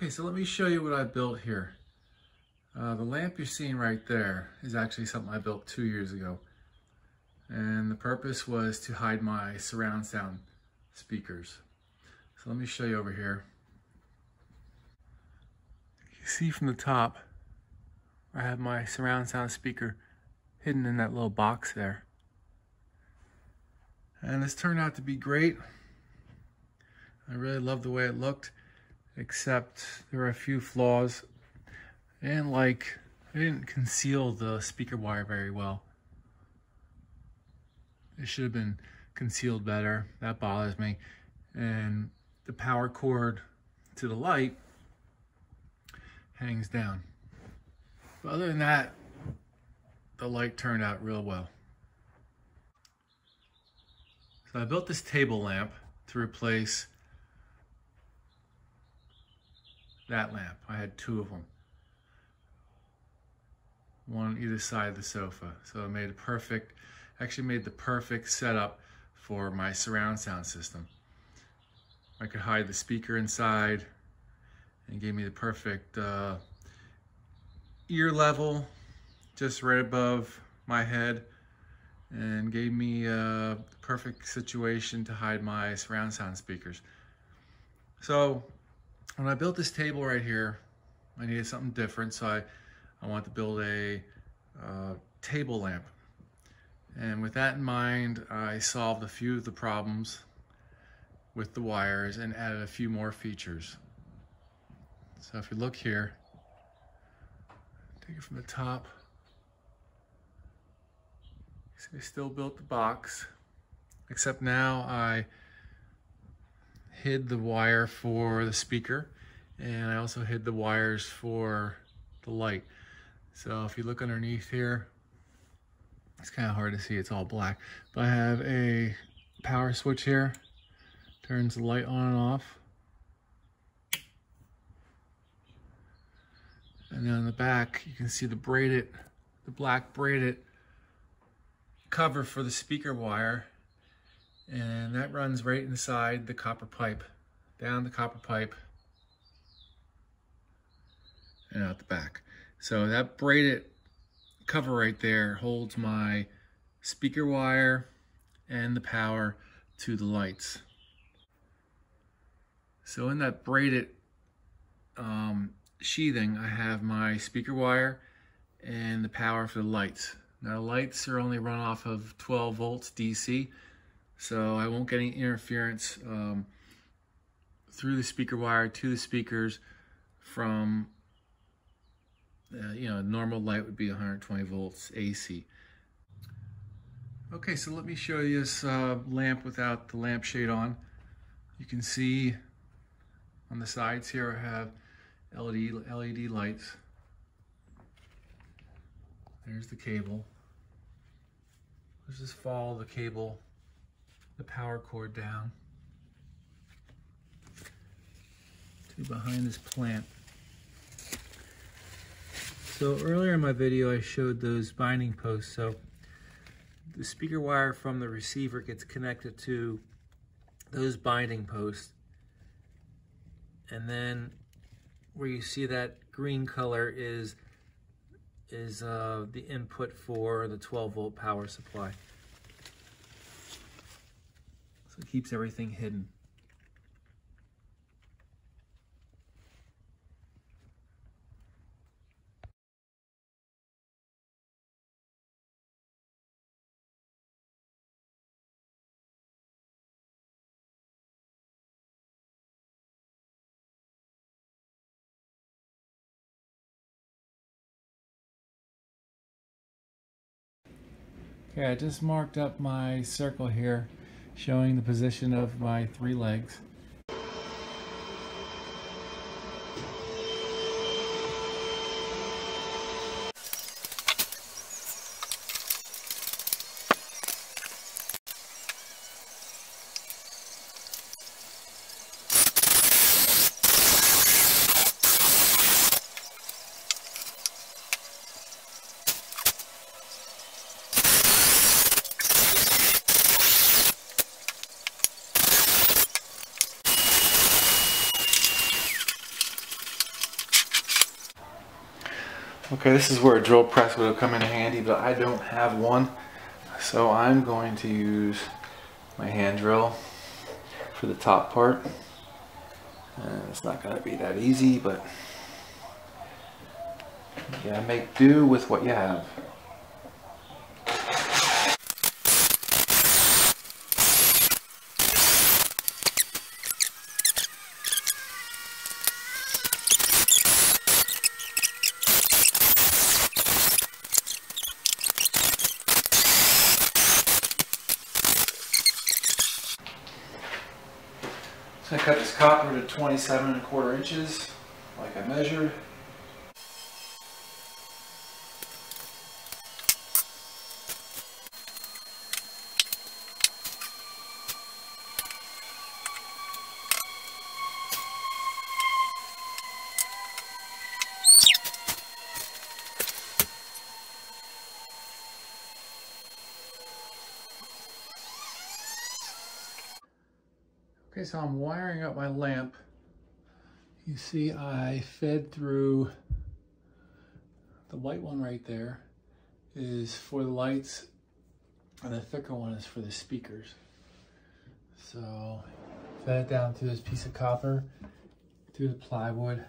Okay, so let me show you what I built here. The lamp you're seeing right there is actually something I built 2 years ago. And the purpose was to hide my surround sound speakers. So let me show you over here. You see from the top, I have my surround sound speaker hidden in that little box there. And this turned out to be great. I really love the way it looked, except there were a few flaws. And like, I didn't conceal the speaker wire very well. It should have been concealed better. That bothers me. And the power cord to the light hangs down. But other than that, the light turned out real well. So I built this table lamp to replace that lamp. I had 2 of them. One on either side of the sofa. So it made the perfect setup for my surround sound system. I could hide the speaker inside and gave me the perfect ear level just right above my head, and gave me a perfect situation to hide my surround sound speakers. So when I built this table right here, I needed something different, so I wanted to build a table lamp. And with that in mind, I solved a few of the problems with the wires and added a few more features. So if you look here, take it from the top. See, I still built the box, except now I hid the wire for the speaker, and I also hid the wires for the light. So if you look underneath here, it's kind of hard to see, it's all black. But I have a power switch here, turns the light on and off. And then on the back, you can see the black braided cover for the speaker wire. And that runs right inside the copper pipe, down the copper pipe, and out the back. So that braided cover right there holds my speaker wire and the power to the lights. So in that braided sheathing, I have my speaker wire and the power for the lights. Now the lights are only run off of 12 volts DC, so I won't get any interference through the speaker wire to the speakers from normal light would be 120 volts AC. Okay, so let me show you this lamp without the lampshade on. You can see on the sides here I have LED lights. There's the cable. Let's just follow the cable, the power cord down to behind this plant. So earlier in my video I showed those binding posts. So the speaker wire from the receiver gets connected to those binding posts, and then where you see that green color is the input for the 12 volt power supply. So it keeps everything hidden. Okay, I just marked up my circle here, showing the position of my 3 legs. Okay, this is where a drill press would have come in handy, but I don't have one. So I'm going to use my hand drill for the top part. And it's not going to be that easy, but you gotta make do with what you have. So I cut this copper to 27¼ inches, like I measured. Okay, so I'm wiring up my lamp. You see I fed through the white one right there is for the lights, and the thicker one is for the speakers. So fed it down through this piece of copper, through the plywood,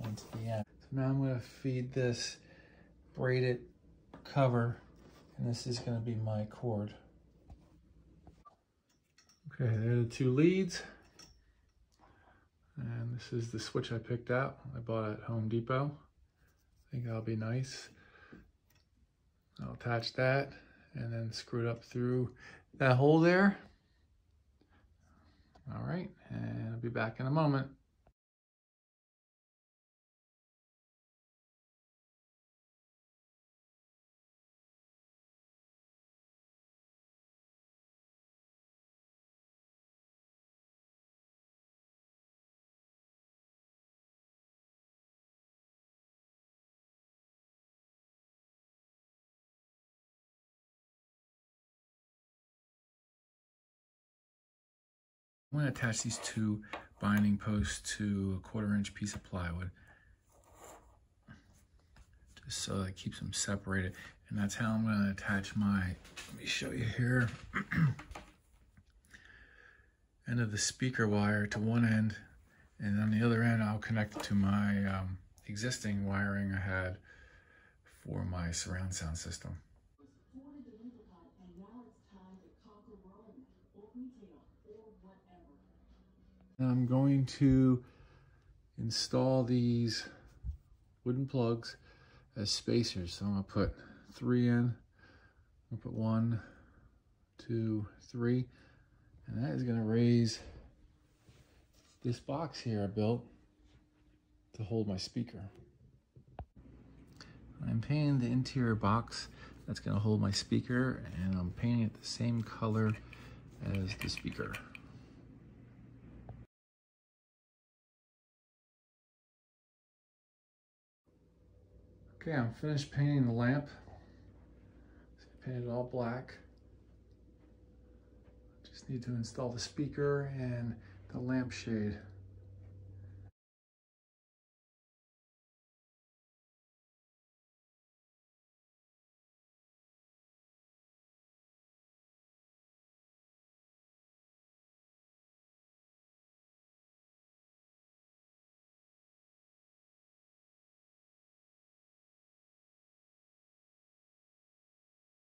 and to the end. So now I'm going to feed this braided cover, and this is going to be my cord. Okay, there are the two leads. And this is the switch I picked out. I bought at Home Depot. I think that'll be nice. I'll attach that and then screw it up through that hole there. All right, and I'll be back in a moment. I'm going to attach these two binding posts to a 1/4 inch piece of plywood, just so that it keeps them separated. And that's how I'm going to attach my, let me show you here, end of the speaker wire to one end, and on the other end I'll connect it to my existing wiring I had for my surround sound system. I'm going to install these wooden plugs as spacers. So I'm going to put 3 in. I'll put 1, 2, 3, and that is going to raise this box here I built to hold my speaker. I'm painting the interior box that's going to hold my speaker, and I'm painting it the same color as the speaker. Okay, I'm finished painting the lamp. So I painted it all black. Just need to install the speaker and the lampshade.